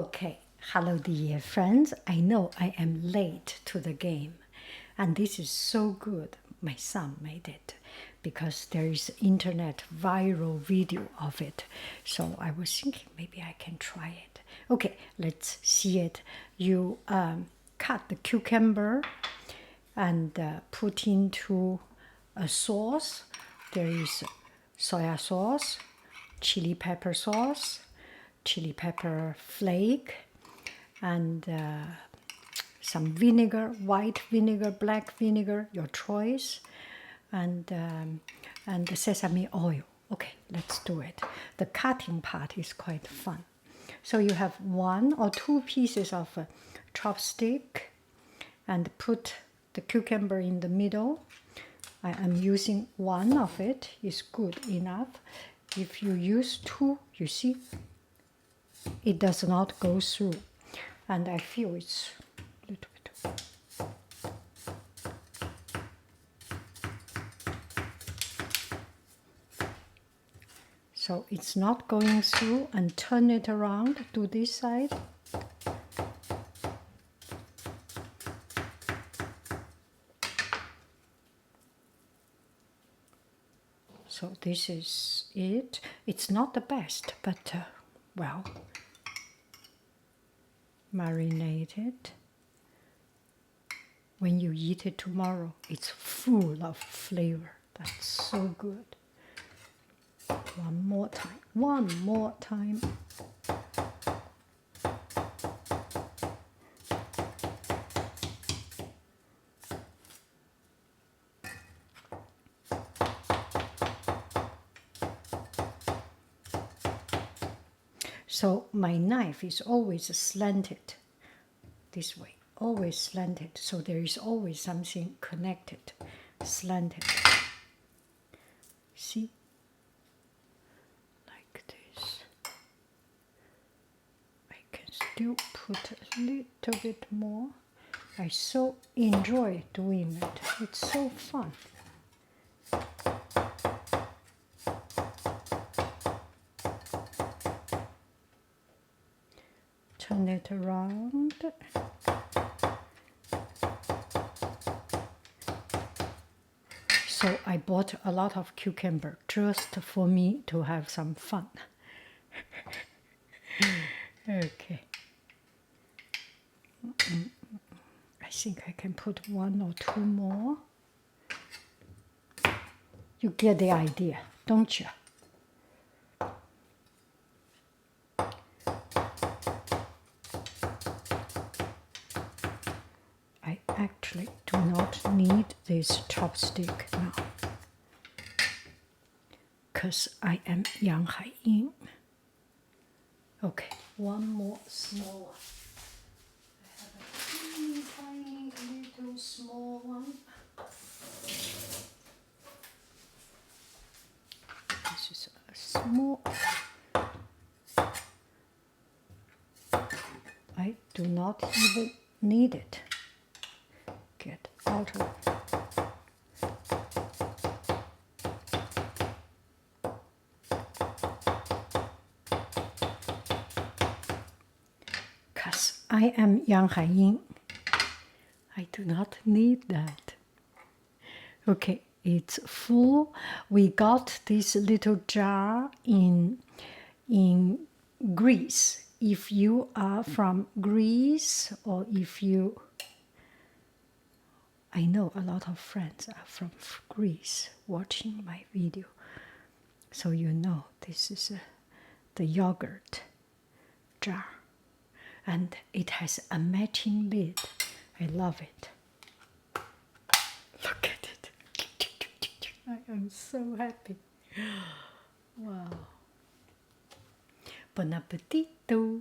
Okay, hello dear friends. I know I am late to the game, and this is so good. My son made it because there is internet viral video of it. So I was thinking maybe I can try it. Okay, let's see it. You cut the cucumber and put into a sauce. There is soya sauce, chili pepper sauce, chili pepper flake, and some vinegar, white vinegar, black vinegar, your choice, and the sesame oil. Okay, let's do it. The cutting part is quite fun. So you have 1 or 2 pieces of chopstick, and put the cucumber in the middle. I am using 1 of it, is good enough. If you use 2, you see, it does not go through. And I feel it's a little bit. So it's not going through, and turn it around to this side. So this is it. It's not the best, but well, marinated. When you eat it tomorrow, it's full of flavor. That's so good. One more time. So my knife is always slanted this way, always slanted. So there is always something connected, slanted. See? Like this. I can still put a little bit more. I so enjoy doing it. It's so fun. Turn it around. So I bought a lot of cucumber just for me to have some fun. Okay. I think I can put 1 or 2 more. You get the idea, don't you? I actually do not need this chopstick now, because I am Yang Haiying. Okay, 1 more small one. I have a teeny tiny little small one. This is a small. I do not even need it. Get out of it. Because I am Yang Haiying. I do not need that. Okay, it's full. We got this little jar in Greece. If you are from Greece, or if you... I know a lot of friends are from Greece watching my video. So you know this is the yogurt jar. And it has a matching lid. I love it. Look at it. I am so happy. Wow. Buon appetito.